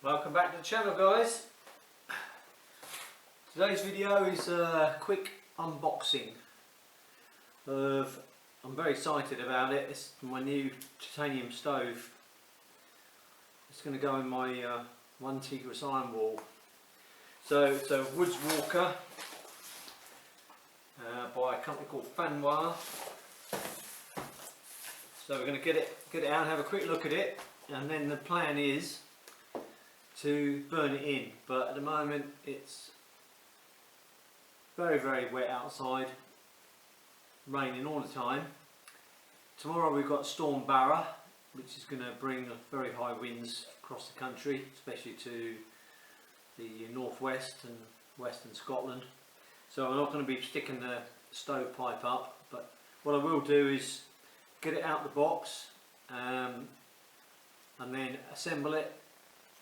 Welcome back to the channel, guys. Today's video is a quick unboxing of, I'm very excited about it, it's my new titanium stove. It's going to go in my One Tigris iron wall. So it's a Woods Walker by a company called Fanois. So we're going to get it out and have a quick look at it, and then the plan is to burn it in, but at the moment it's very wet outside, raining all the time. Tomorrow we've got Storm Barra, which is going to bring very high winds across the country, especially to the northwest and western Scotland. So I'm not going to be sticking the stovepipe up, but what I will do is get it out the box and then assemble it.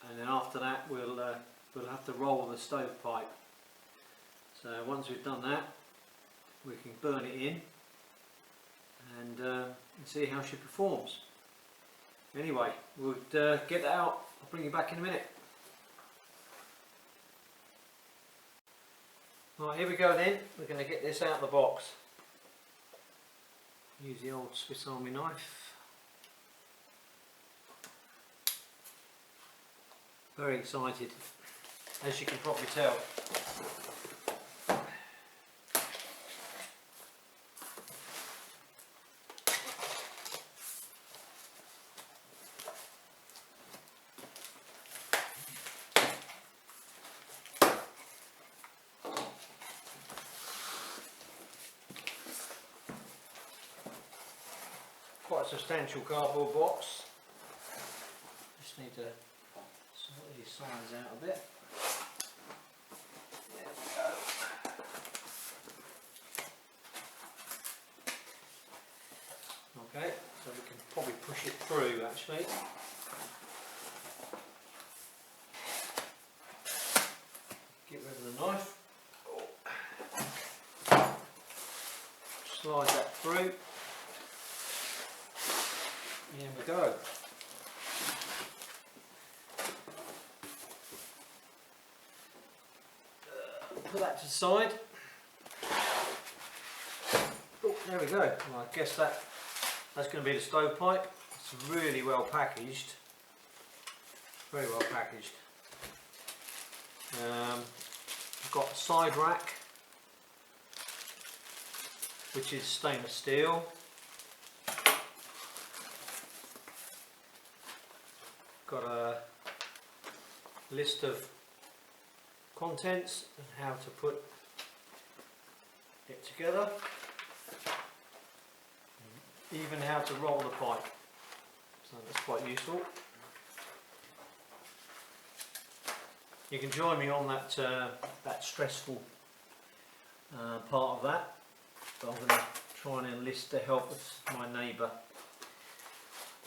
And then after that we'll have to roll the stovepipe. So once we've done that, we can burn it in and see how she performs. Anyway, we'll get that out. I'll bring you back in a minute. Right, here we go then. We're going to get this out of the box. Use the old Swiss Army knife. Very excited, as you can probably tell. Quite a substantial cardboard box. Just need to sort these sides out a bit. There we go. Okay, so we can probably push it through actually. Get rid of the knife. Slide that through. Here we go. Put that to the side. Oh, there we go. Well, I guess that's going to be the stovepipe. It's really well packaged. Very well packaged. I've got a side rack, which is stainless steel. Got a list of contents and how to put it together, even how to roll the pipe, so that's quite useful. You can join me on that stressful part of that, but I'm going to try and enlist the help of my neighbour.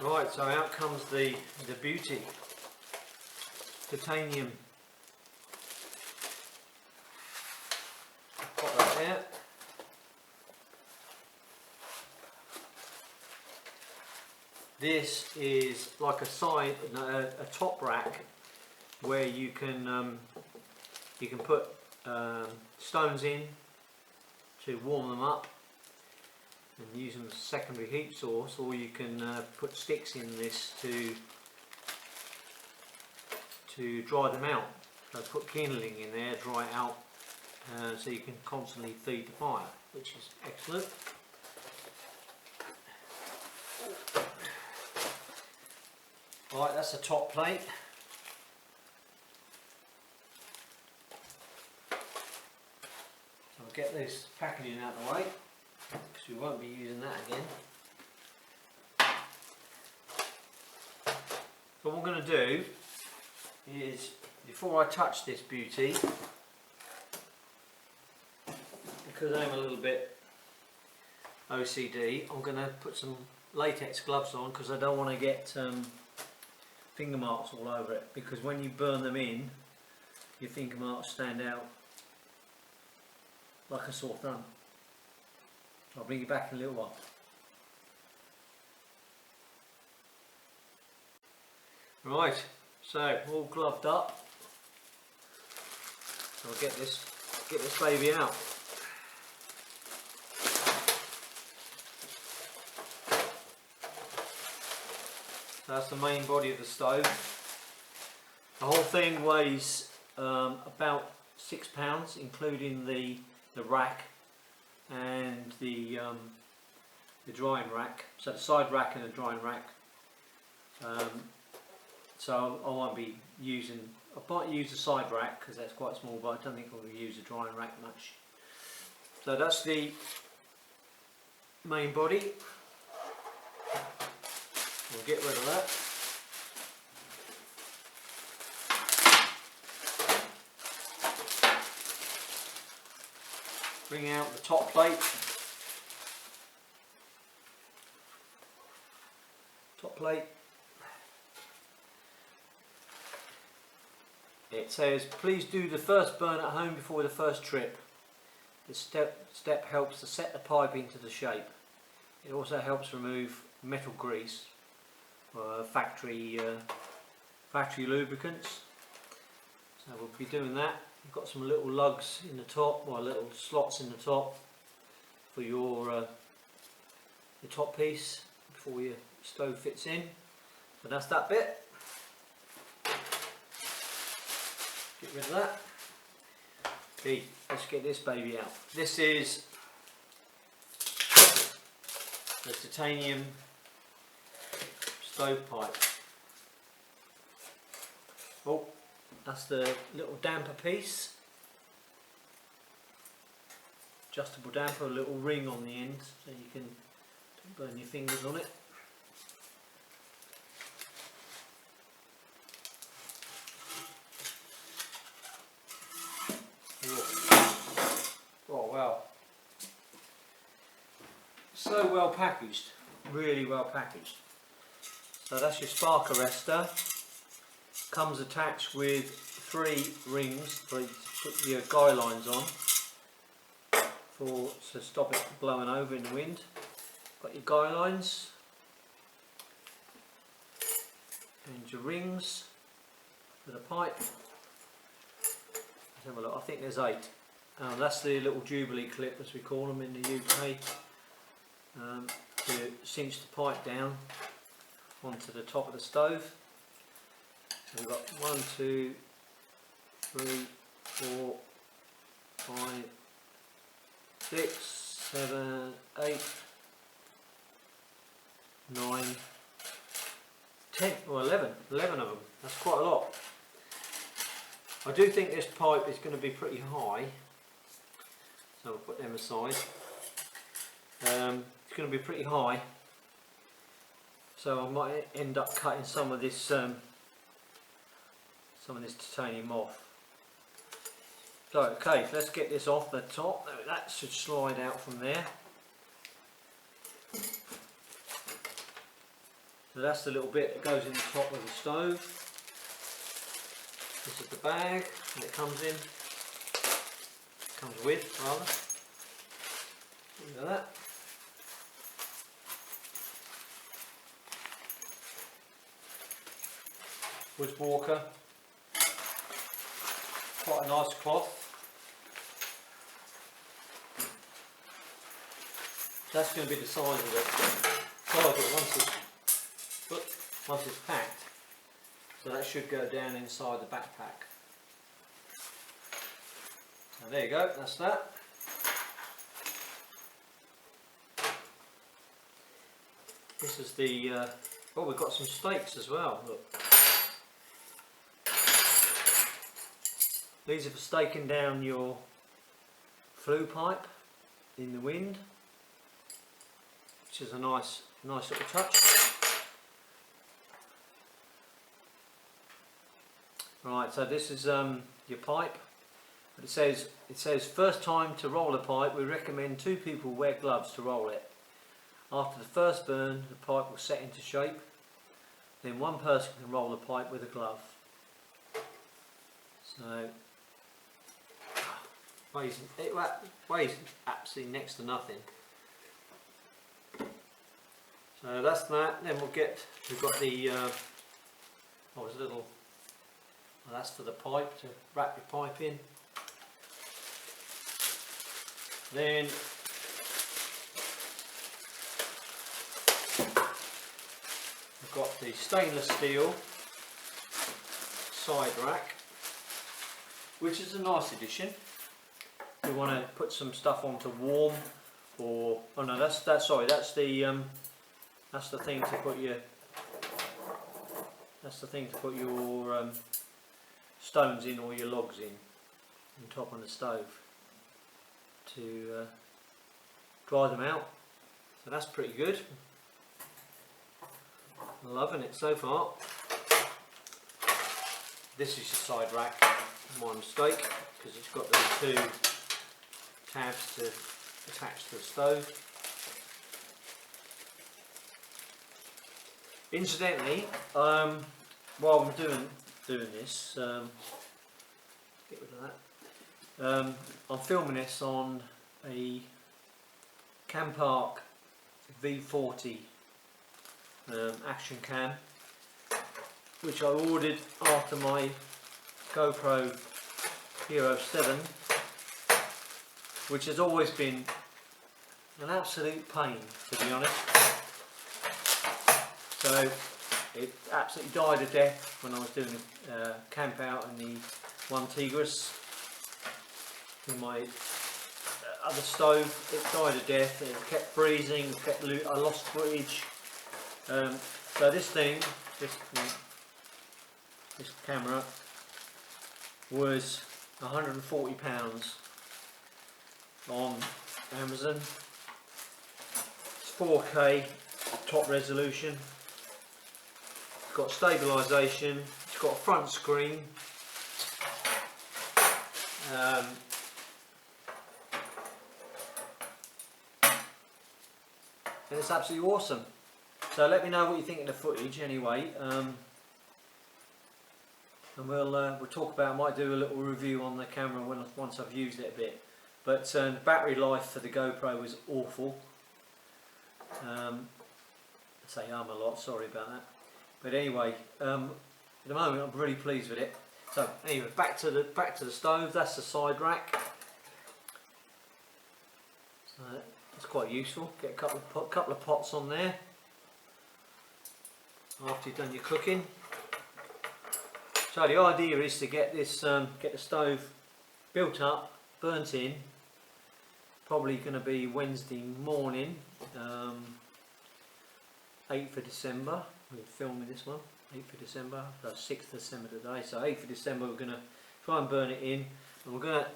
Right, so out comes the beauty, titanium. Pop that there. This is like a top rack where you can put stones in to warm them up and use them as a secondary heat source, or you can put sticks in this to dry them out. So put kindling in there, dry it out, so you can constantly feed the fire, which is excellent. Right, that's the top plate. So I'll get this packaging out of the way, because we won't be using that again. So what I'm going to do is, before I touch this beauty, because I'm a little bit OCD, I'm going to put some latex gloves on, because I don't want to get finger marks all over it, because when you burn them in, your finger marks stand out like a sore thumb. I'll bring you back in a little while. Right, So all gloved up. I'll get this baby out. So that's the main body of the stove. The whole thing weighs about £6, including the rack and the drying rack. So the side rack and the drying rack. So I won't be using. I might use the side rack because that's quite small, but I don't think I'll use the drying rack much. So that's the main body. We'll get rid of that. Bring out the top plate. Top plate. It says, please do the first burn at home before the first trip. This step helps to set the pipe into the shape. It also helps remove metal grease, factory lubricants. So we'll be doing that. You've got some little lugs in the top, or little slots in the top for your top piece before your stove fits in. So that's that bit. Get rid of that. Okay, let's get this baby out. This is the titanium stovepipe. Oh, that's the little damper piece. Adjustable damper, a little ring on the end so you can burn your fingers on it. Oh wow, so well packaged, really well packaged. So that's your spark arrestor. Comes attached with 3 rings to put your guy lines on to stop it blowing over in the wind. Got your guy lines and your rings for the pipe. Let's have a look. I think there's 8. That's the little Jubilee clip, as we call them in the UK, to cinch the pipe down onto the top of the stove. So we've got 1, 2, 3, 4, 5, 6, 7, 8, 9, 10, or 11 of them. That's quite a lot. I do think this pipe is going to be pretty high, so we'll put them aside. It's going to be pretty high, so I might end up cutting some of this titanium off. So okay, let's get this off the top. That should slide out from there. So that's the little bit that goes in the top of the stove. This is the bag that it comes in. Comes with, rather. Look at that. Woods Walker. Quite a nice cloth. That's going to be the size of it. Once it's packed. So that should go down inside the backpack. So there you go, that's that. This is the, oh, we've got some stakes as well, look. These are for staking down your flue pipe in the wind, which is a nice little touch. Right, so this is your pipe. But it says first time to roll a pipe, we recommend 2 people wear gloves to roll it. After the first burn, the pipe will set into shape. Then 1 person can roll the pipe with a glove. So it weighs absolutely next to nothing. So that's that. Then we've got the there's a little And that's for the pipe, to wrap your pipe in. Then we've got the stainless steel side rack, which is a nice addition. If you want to put some stuff on to warm, or oh no, that's the thing to put your stones in, or your logs in, on top of the stove to dry them out. So that's pretty good. I'm loving it so far. This is your side rack, my mistake, because it's got those two tabs to attach to the stove. Incidentally, while I'm doing this, get rid of that. I'm filming this on a Campark V40 action cam, which I ordered after my GoPro Hero 7, which has always been an absolute pain, to be honest. So it absolutely died a death when I was doing a camp out in the One Tigris. In my other stove, it died a death. It kept freezing, I lost footage. So this camera was £140 on Amazon. It's 4K top resolution. It's got stabilisation. It's got a front screen. And it's absolutely awesome. So let me know what you think of the footage anyway, and we'll talk about. I might do a little review on the camera once I've used it a bit. But the battery life for the GoPro was awful. I say a lot, sorry about that. But anyway, at the moment I'm really pleased with it. So anyway, back to the stove. That's the side rack. So that's quite useful. Get a couple of pots on there after you've done your cooking. So the idea is to get this, get the stove built up, burnt in. Probably going to be Wednesday morning, 8th of December. We're filming this one, 8th of December. That's 6th of December today. So 8th of December we're going to try and burn it in, and we're going to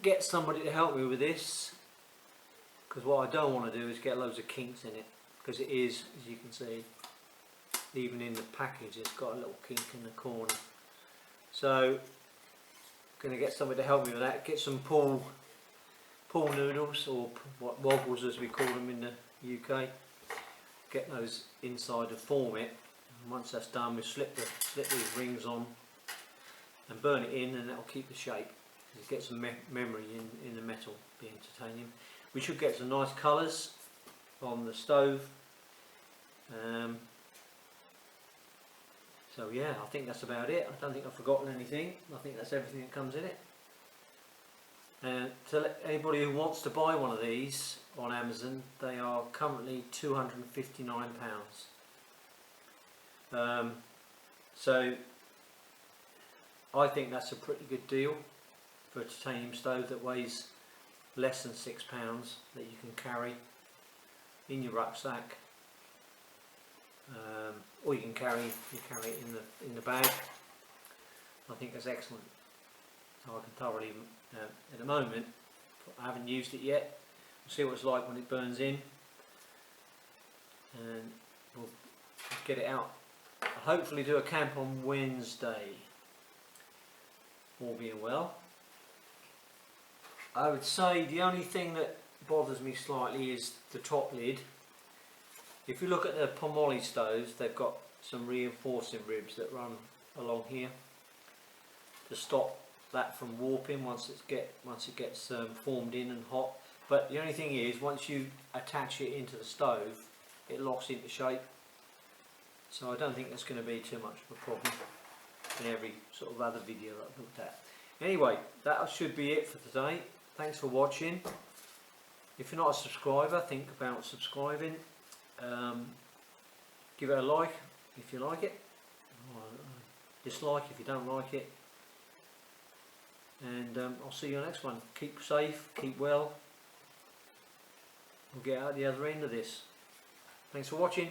get somebody to help me with this. Because what I don't want to do is get loads of kinks in it, because it is, as you can see, even in the package it's got a little kink in the corner. So going to get somebody to help me with that. Get some pool noodles, or woggles as we call them in the UK. Get those inside to form it, and once that's done we slip these rings on and burn it in, and that'll keep the shape. It gets some memory in the metal, being titanium. We should get some nice colours on the stove. So yeah, I think that's about it. I don't think I've forgotten anything. I think that's everything that comes in it. To anybody who wants to buy one of these on Amazon, they are currently £259. So I think that's a pretty good deal for a titanium stove that weighs less than £6, that you can carry in your rucksack, or you carry it in the bag. I think that's excellent. So I can thoroughly, at the moment, I haven't used it yet. We'll see what it's like when it burns in, and we'll get it out. I'll hopefully do a camp on Wednesday, all being well. I would say the only thing that bothers me slightly is the top lid. If you look at the Pomoly stoves, they've got some reinforcing ribs that run along here to stop that from warping once it gets formed in and hot. But the only thing is, once you attach it into the stove, it locks into shape. So I don't think that's going to be too much of a problem. in every sort of other video that I've looked at. Anyway, that should be it for today. Thanks for watching. If you're not a subscriber, think about subscribing. Give it a like if you like it, or dislike if you don't like it, and I'll see you on the next one. Keep safe, keep well. We'll get out the other end of this. Thanks for watching.